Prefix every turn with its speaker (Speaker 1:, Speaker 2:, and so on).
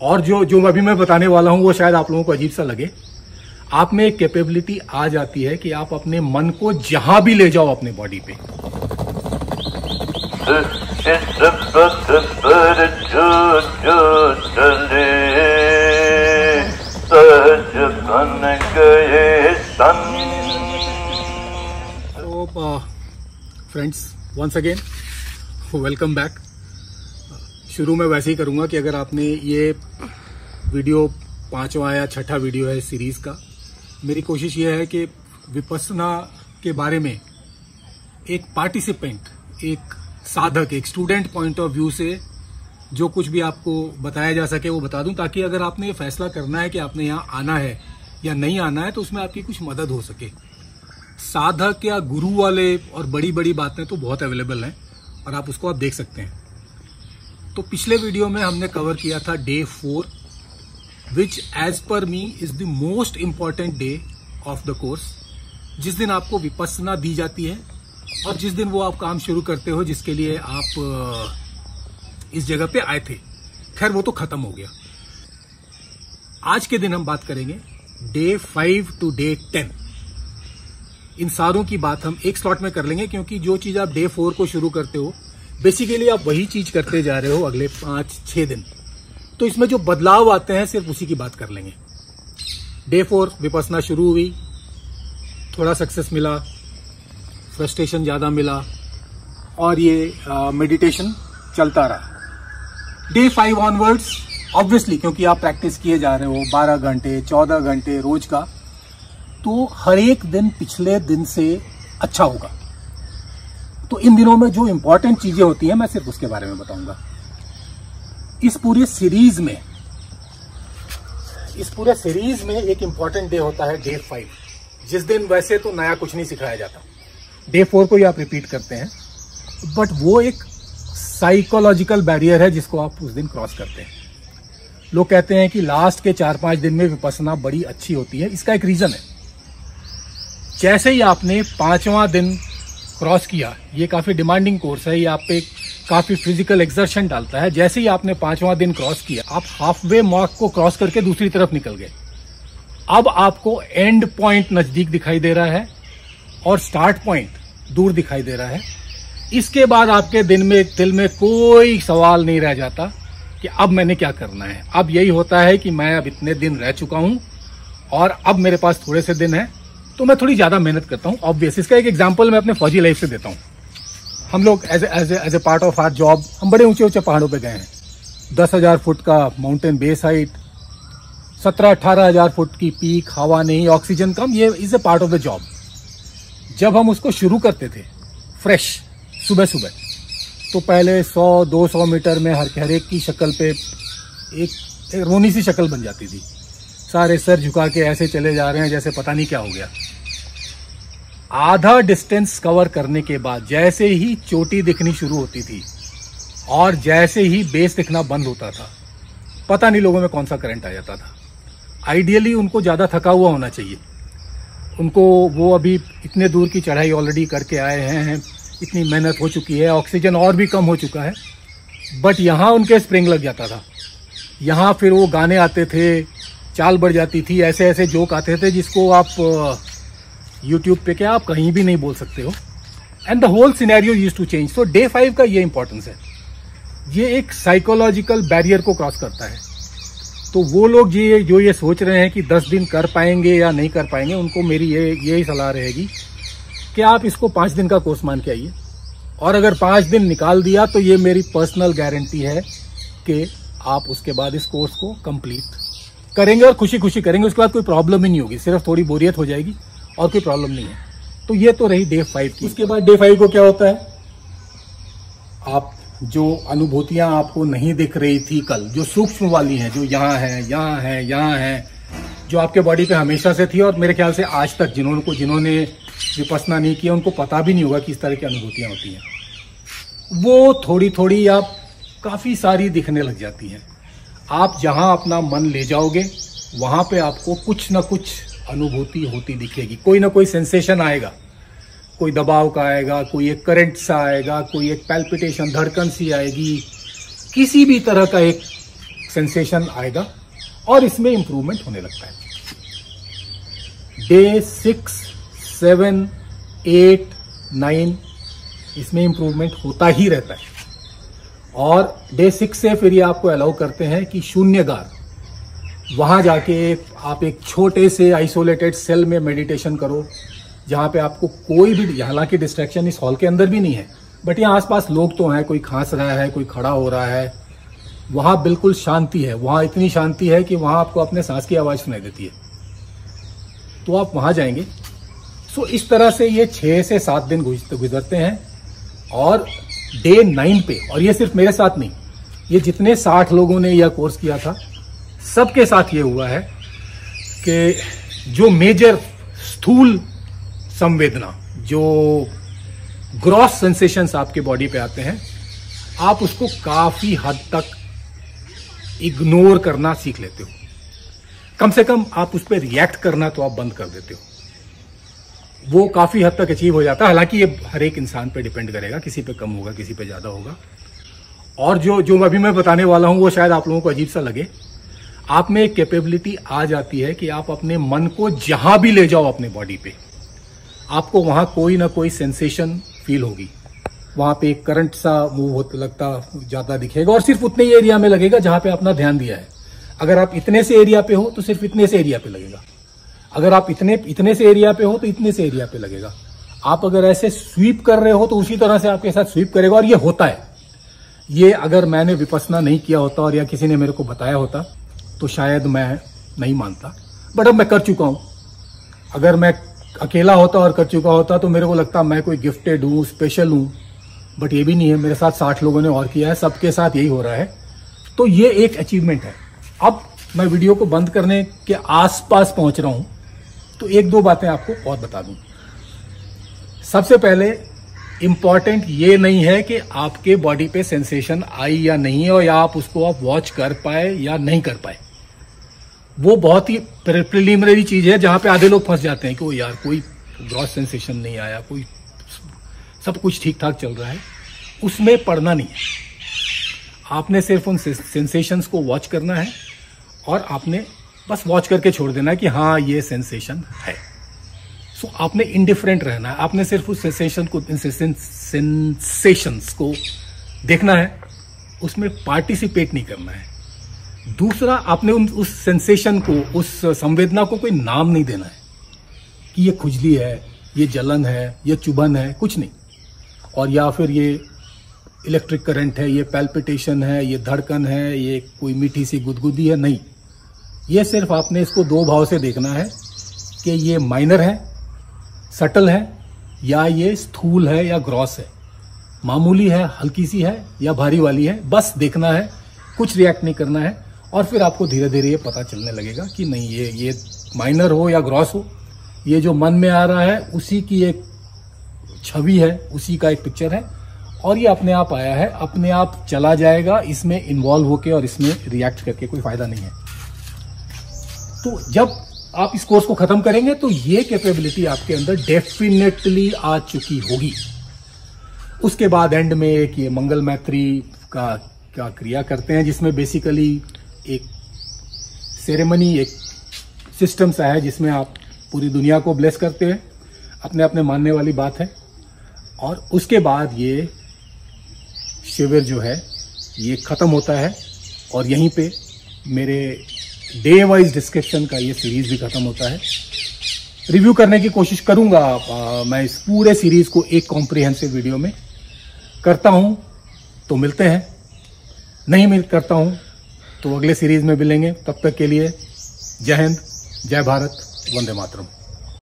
Speaker 1: और जो अभी मैं बताने वाला हूं वो शायद आप लोगों को अजीब सा लगे। आप में एक कैपेबिलिटी आ जाती है कि आप अपने मन को जहां भी ले जाओ अपने बॉडी पे। तो friends, once again welcome back. शुरू में वैसे ही करूंगा कि अगर आपने ये वीडियो 5वां या 6ठा वीडियो है इस सीरीज का, मेरी कोशिश ये है कि विपस्सना के बारे में एक पार्टिसिपेंट, एक साधक, एक स्टूडेंट पॉइंट ऑफ व्यू से जो कुछ भी आपको बताया जा सके वो बता दूं, ताकि अगर आपने ये फैसला करना है कि आपने यहाँ आना है या नहीं आना है तो उसमें आपकी कुछ मदद हो सके। साधक या गुरु वाले और बड़ी बड़ी बातें तो बहुत अवेलेबल हैं और आप उसको देख सकते हैं। तो पिछले वीडियो में हमने कवर किया था day 4, which as per me is the most important day of the course, जिस दिन आपको विपस्सना दी जाती है और जिस दिन वो आप काम शुरू करते हो जिसके लिए आप इस जगह पे आए थे। खैर वो तो खत्म हो गया। आज के दिन हम बात करेंगे डे 5 टू डे 10। इन सारों की बात हम एक स्लॉट में कर लेंगे, क्योंकि जो चीज आप डे 4 को शुरू करते हो बेसिकली आप वही चीज करते जा रहे हो अगले 5-6 दिन। तो इसमें जो बदलाव आते हैं सिर्फ उसी की बात कर लेंगे। डे 4 विपस्सना शुरू हुई, थोड़ा सक्सेस मिला, फ्रस्ट्रेशन ज्यादा मिला और ये मेडिटेशन चलता रहा। डे 5 ऑनवर्ड्स ऑब्वियसली, क्योंकि आप प्रैक्टिस किए जा रहे हो 12 घंटे 14 घंटे रोज का, तो हर एक दिन पिछले दिन से अच्छा होगा। तो इन दिनों में जो इंपॉर्टेंट चीजें होती हैं मैं सिर्फ उसके बारे में बताऊंगा। इस पूरे सीरीज में एक इंपॉर्टेंट डे होता है डे 5, जिस दिन वैसे तो नया कुछ नहीं सिखाया जाता। डे 4 को ही आप रिपीट करते हैं, बट वो एक साइकोलॉजिकल बैरियर है जिसको आप उस दिन क्रॉस करते हैं। लोग कहते हैं कि लास्ट के 4-5 दिन में विपस्सना बड़ी अच्छी होती है। इसका एक रीजन है, जैसे ही आपने 5वां दिन क्रॉस किया, ये काफी डिमांडिंग कोर्स है, ये आप पे काफी फिजिकल एक्सर्शन डालता है। जैसे ही आपने 5वां दिन क्रॉस किया, आप हाफवे मार्क को क्रॉस करके दूसरी तरफ निकल गए। अब आपको एंड पॉइंट नजदीक दिखाई दे रहा है और स्टार्ट पॉइंट दूर दिखाई दे रहा है। इसके बाद आपके दिल में कोई सवाल नहीं रह जाता कि अब मैंने क्या करना है। अब यही होता है कि मैं अब इतने दिन रह चुका हूं और अब मेरे पास थोड़े से दिन है, तो मैं थोड़ी ज्यादा मेहनत करता हूं। ऑब्वियस, इसका एक एग्जांपल मैं अपने फौजी लाइफ से देता हूं। हम लोग as a part of our job हम बड़े ऊंचे ऊंचे पहाड़ों पे गए हैं। 10,000 फुट का माउंटेन बेस हाइट, 17-18 हजार फुट की पीक, हवा नहीं, ऑक्सीजन कम, ये is a part of the job. जब हम उसको शुरू करते थे फ्रेश सुबह सुबह, तो पहले 100-200 मीटर में हर एक की शक्ल पे एक रोनी सी शक्ल बन जाती थी। सारे सर झुका के ऐसे चले जा रहे हैं जैसे पता नहीं क्या हो गया। आधा डिस्टेंस कवर करने के बाद जैसे ही चोटी दिखनी शुरू होती थी और जैसे ही बेस दिखना बंद होता था, पता नहीं लोगों में कौन सा करंट आ जाता था। आइडियली उनको ज्यादा थका हुआ होना चाहिए, उनको वो अभी इतने दूर की चढ़ाई ऑलरेडी करके आए हैं, इतनी मेहनत हो चुकी है, ऑक्सीजन और भी कम हो चुका है, बट यहाँ उनके स्प्रिंग लग जाता था। यहाँ फिर वो गाने आते थे, चाल बढ़ जाती थी, ऐसे ऐसे जोक आते थे जिसको आप यूट्यूब पे क्या आप कहीं भी नहीं बोल सकते हो। And the whole scenario used to change. So day 5 का ये इंपॉर्टेंस है, ये एक साइकोलॉजिकल बैरियर को क्रॉस करता है। तो वो लोग जो ये सोच रहे हैं कि 10 दिन कर पाएंगे या नहीं कर पाएंगे, उनको मेरी यही सलाह रहेगी कि आप इसको 5 दिन का कोर्स मान के आइए, और अगर 5 दिन निकाल दिया तो ये मेरी पर्सनल गारंटी है कि आप उसके बाद इस कोर्स को कंप्लीट करेंगे और खुशी खुशी करेंगे। उसके बाद कोई प्रॉब्लम ही नहीं होगी, सिर्फ थोड़ी बोरियत हो जाएगी और कोई प्रॉब्लम नहीं है। तो ये तो रही डे 5 की। उसके बाद डे 5 को क्या होता है, आप जो अनुभूतियां आपको नहीं दिख रही थी कल, जो सूक्ष्म वाली हैं, जो यहाँ है, यहाँ है, यहाँ है, जो आपके बॉडी पे हमेशा से थी, और मेरे ख्याल से आज तक जिन्होंने विपस्सना नहीं किया उनको पता भी नहीं होगा कि इस तरह की अनुभूतियां होती हैं, वो थोड़ी थोड़ी आप काफी सारी दिखने लग जाती हैं। आप जहां अपना मन ले जाओगे वहां पे आपको कुछ ना कुछ अनुभूति होती दिखेगी, कोई ना कोई सेंसेशन आएगा, कोई दबाव का आएगा, कोई एक करंट सा आएगा, कोई एक पैल्पिटेशन, धड़कन सी आएगी, किसी भी तरह का एक सेंसेशन आएगा और इसमें इंप्रूवमेंट होने लगता है। डे 6, 7, 8, 9 इसमें इंप्रूवमेंट होता ही रहता है। और डे 6 से फिर ये आपको अलाउ करते हैं कि शून्यगार, वहां जाके आप एक छोटे से आइसोलेटेड सेल में मेडिटेशन करो, जहां पे आपको कोई भी, हालांकि डिस्ट्रैक्शन इस हॉल के अंदर भी नहीं है, बट यहाँ आसपास लोग तो हैं, कोई खांस रहा है, कोई खड़ा हो रहा है, वहां बिल्कुल शांति है। वहां इतनी शांति है कि वहां आपको अपने सांस की आवाज सुनाई देती है। तो आप वहां जाएंगे। सो इस तरह से ये 6 से 7 दिन गुजरते हैं। और डे 9 पे, और ये सिर्फ मेरे साथ नहीं, ये जितने 60 लोगों ने यह कोर्स किया था सबके साथ ये हुआ है कि जो मेजर स्थूल संवेदना, जो ग्रॉस सेंसेशंस आपके बॉडी पे आते हैं, आप उसको काफी हद तक इग्नोर करना सीख लेते हो। कम से कम आप उस पर रिएक्ट करना तो आप बंद कर देते हो। वो काफी हद तक अचीव हो जाता है। हालांकि ये हर एक इंसान पे डिपेंड करेगा, किसी पे कम होगा, किसी पे ज्यादा होगा। और जो अभी मैं बताने वाला हूं वो शायद आप लोगों को अजीब सा लगे। आप में एक कैपेबिलिटी आ जाती है कि आप अपने मन को जहां भी ले जाओ अपने बॉडी पे, आपको वहां कोई ना कोई सेंसेशन फील होगी। वहां पे एक करंट सा मूव होता लगता ज्यादा दिखेगा, और सिर्फ उतने ही एरिया में लगेगा जहां पे अपना ध्यान दिया है। अगर आप इतने से एरिया पे हो तो सिर्फ इतने से एरिया पे लगेगा। अगर आप इतने से एरिया पे हो तो इतने से एरिया पे लगेगा। आप अगर ऐसे स्वीप कर रहे हो तो उसी तरह से आपके साथ स्वीप करेगा। और ये होता है। ये अगर मैंने विपस्सना नहीं किया होता और या किसी ने मेरे को बताया होता तो शायद मैं नहीं मानता, बट अब मैं कर चुका हूं। अगर मैं अकेला होता और कर चुका होता तो मेरे को लगता मैं कोई गिफ्टेड हूं, स्पेशल हूं, बट ये भी नहीं है। मेरे साथ 60 लोगों ने और किया है, सबके साथ यही हो रहा है। तो ये एक अचीवमेंट है। अब मैं वीडियो को बंद करने के आसपास पहुंच रहा हूं, तो 1-2 बातें आपको और बता दूं। सबसे पहले इंपॉर्टेंट ये नहीं है कि आपके बॉडी पे सेंसेशन आई या नहीं है, और या आप उसको आप वॉच कर पाए या नहीं कर पाए। वो बहुत ही प्रिलिमिनरी चीज है जहां पे आधे लोग फंस जाते हैं कि वो यार कोई ग्रॉस सेंसेशन नहीं आया, कोई सब कुछ ठीक ठाक चल रहा है। उसमें पड़ना नहीं है। आपने सिर्फ उन सेंसेशंस को वॉच करना है और आपने बस वॉच करके छोड़ देना है कि हाँ ये सेंसेशन है। सो आपने इंडिफरेंट रहना है। आपने सिर्फ उस सेंसेशंस को देखना है, उसमें पार्टिसिपेट नहीं करना है। दूसरा, आपने उस सेंसेशन को, उस संवेदना को कोई नाम नहीं देना है कि ये खुजली है, ये जलन है, ये चुभन है, कुछ नहीं। और या फिर ये इलेक्ट्रिक करंट है, ये पैल्पिटेशन है, ये धड़कन है, ये कोई मीठी सी गुदगुदी है, नहीं। ये सिर्फ आपने इसको 2 भाव से देखना है कि ये माइनर है, सटल है, या ये स्थूल है या ग्रॉस है, मामूली है, हल्की सी है या भारी वाली है। बस देखना है, कुछ रिएक्ट नहीं करना है। और फिर आपको धीरे धीरे ये पता चलने लगेगा कि नहीं, ये माइनर हो या ग्रॉस हो, ये जो मन में आ रहा है उसी की एक छवि है, उसी का एक पिक्चर है, और ये अपने आप आया है, अपने आप चला जाएगा। इसमें इन्वॉल्व होके और इसमें रिएक्ट करके कोई फायदा नहीं है। तो जब आप इस कोर्स को खत्म करेंगे तो ये कैपेबिलिटी आपके अंदर डेफिनेटली आ चुकी होगी। उसके बाद एंड में एक ये मंगल मैत्री का क्रिया करते हैं, जिसमें बेसिकली एक सेरेमनी, एक सिस्टम सा है जिसमें आप पूरी दुनिया को ब्लेस करते हैं। अपने अपने मानने वाली बात है। और उसके बाद ये शिविर जो है ये खत्म होता है, और यहीं पे मेरे डे वाइज डिस्क्रिप्शन का ये सीरीज भी खत्म होता है। रिव्यू करने की कोशिश करूंगा मैं इस पूरे सीरीज को एक कॉम्प्रिहेंसिव वीडियो में करता हूं तो मिलते हैं, नहीं मिल करता हूं तो अगले सीरीज में मिलेंगे। तब तक के लिए जय हिंद, जय भारत, वंदे मातरम।